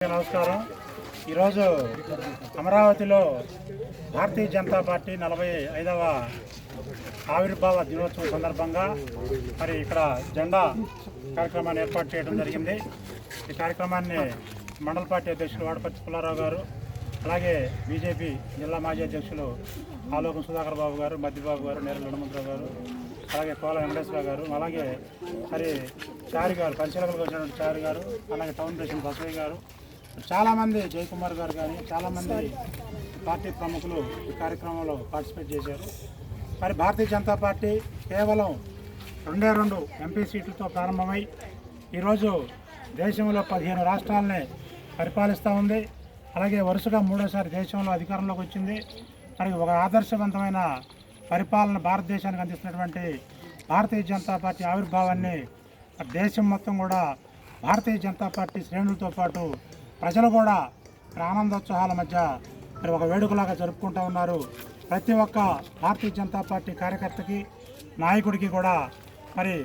నమస్కారం. ఈరోజు అమరావతిలో భారతీయ జనతా పార్టీ 45వ ఆవిర్భావ దినోత్సవం సందర్భంగా మరి ఇక్కడ జెండా కార్యక్రమాన్ని ఏర్పాటు చేయడం జరిగింది. ఈ కార్యక్రమాన్ని మండల పార్టీ అధ్యక్షులు వాడపర్తి పుల్లారావు గారు, అలాగే బీజేపీ జిల్లా మాజీ అధ్యక్షులు ఆలోకం సుధాకర్ బాబు గారు, మద్దిబాబు గారు, నేరల హనుమంతరావు గారు, అలాగే కోల వెంకటేశ్వర గారు, అలాగే మరి చారి గారు, పరిశీలకులకు వచ్చినటువంటి చారి గారు, అలాగే టౌన్ ప్రెసిడెంట్ బసవయ్య గారు, చాలామంది జయకుమార్ గారు కానీ చాలామంది పార్టీ ప్రముఖులు ఈ కార్యక్రమంలో పార్టిసిపేట్ చేశారు. మరి భారతీయ జనతా పార్టీ కేవలం 2 ఎంపీ సీట్లతో ప్రారంభమై ఈరోజు దేశంలో 15 రాష్ట్రాలని పరిపాలిస్తూ ఉంది. అలాగే వరుసగా 3వసారి దేశంలో అధికారంలోకి వచ్చింది. మరి ఒక ఆదర్శవంతమైన పరిపాలన భారతదేశానికి అందిస్తున్నటువంటి భారతీయ జనతా పార్టీ ఆవిర్భావాన్ని దేశం మొత్తం కూడా భారతీయ జనతా పార్టీ శ్రేణులతో పాటు ప్రజలు కూడా ఆనందోత్సాహాల మధ్య మరి ఒక వేడుకలాగా జరుపుకుంటూ ఉన్నారు. ప్రతి ఒక్క భారతీయ జనతా పార్టీ కార్యకర్తకి, నాయకుడికి కూడా మరి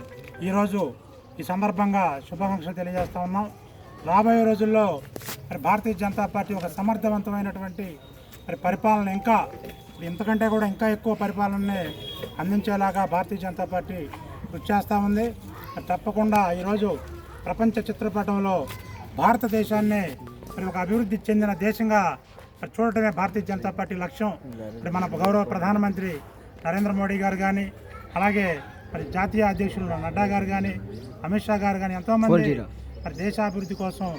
ఈరోజు ఈ సందర్భంగా శుభాకాంక్షలు తెలియజేస్తూ ఉన్నాం. రాబోయే రోజుల్లో మరి భారతీయ జనతా పార్టీ ఒక సమర్థవంతమైనటువంటి మరి పరిపాలన ఇంతకంటే కూడా ఇంకా ఎక్కువ పరిపాలనని అందించేలాగా భారతీయ జనతా పార్టీ కృషి చేస్తూ ఉంది. తప్పకుండా ఈరోజు ప్రపంచ చిత్రపటంలో భారతదేశాన్ని మరి ఒక అభివృద్ధి చెందిన దేశంగా చూడటమే భారతీయ జనతా పార్టీ లక్ష్యం. మరి మన గౌరవ ప్రధానమంత్రి నరేంద్ర మోడీ గారు కానీ, అలాగే మరి జాతీయ అధ్యక్షులు నడ్డా గారు కానీ, అమిత్ షా గారు కానీ ఎంతోమంది మరి దేశాభివృద్ధి కోసం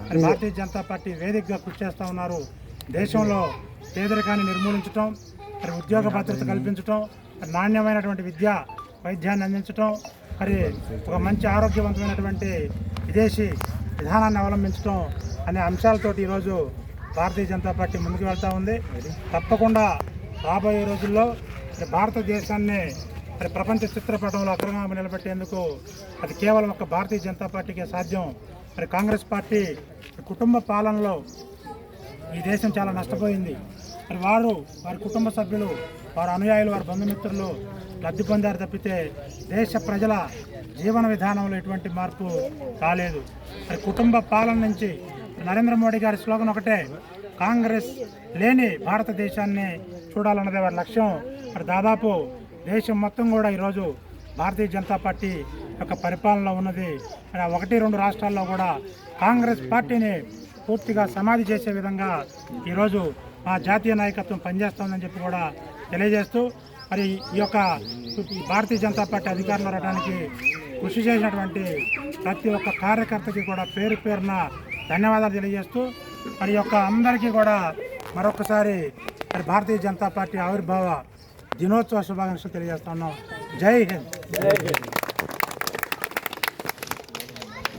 మరి భారతీయ జనతా పార్టీ వేదికగా కృషి చేస్తూ ఉన్నారు. దేశంలో పేదరికాన్ని నిర్మూలించడం, మరి ఉద్యోగ భద్రత కల్పించడం, నాణ్యమైనటువంటి విద్య వైద్యాన్ని అందించడం, మరి ఒక మంచి ఆరోగ్యవంతమైనటువంటి విదేశీ విధానాన్ని అవలంబించడం అనే అంశాలతోటి ఈరోజు భారతీయ జనతా పార్టీ ముందుకు వెళ్తూ ఉంది. తప్పకుండా రాబోయే రోజుల్లో భారతదేశాన్ని మరి ప్రపంచ చిత్రపటంలో అగ్రగామి నిలబెట్టేందుకు అది కేవలం ఒక భారతీయ జనతా పార్టీకే సాధ్యం. మరి కాంగ్రెస్ పార్టీ కుటుంబ పాలనలో ఈ దేశం చాలా నష్టపోయింది. మరి వారి కుటుంబ సభ్యులు, వారి అనుయాయులు, వారి బంధుమిత్రులు లబ్ధి పొందారు తప్పితే దేశ ప్రజల జీవన విధానంలో ఎటువంటి మార్పు రాలేదు. మరి కుటుంబ పాలన నుంచి నరేంద్ర మోడీ గారి స్లోగన్ ఒకటే, కాంగ్రెస్ లేని భారతదేశాన్ని చూడాలన్నదే వారి లక్ష్యం. మరి దాదాపు దేశం మొత్తం కూడా ఈరోజు భారతీయ జనతా పార్టీ యొక్క పరిపాలనలో ఉన్నది. 1-2 రాష్ట్రాల్లో కూడా కాంగ్రెస్ పార్టీని పూర్తిగా సమాధి చేసే విధంగా ఈరోజు మా జాతీయ నాయకత్వం పనిచేస్తుందని చెప్పి కూడా తెలియజేస్తూ, మరి ఈ యొక్క భారతీయ జనతా పార్టీ అధికారంలో రావడానికి కృషి చేసినటువంటి ప్రతి ఒక్క కార్యకర్తకి కూడా పేరు పేరున ధన్యవాదాలు తెలియజేస్తూ, మరి యొక్క అందరికీ కూడా మరొకసారి మరి భారతీయ జనతా పార్టీ ఆవిర్భావ దినోత్సవ శుభాకాంక్షలు తెలియజేస్తున్నాం. జై హింద్.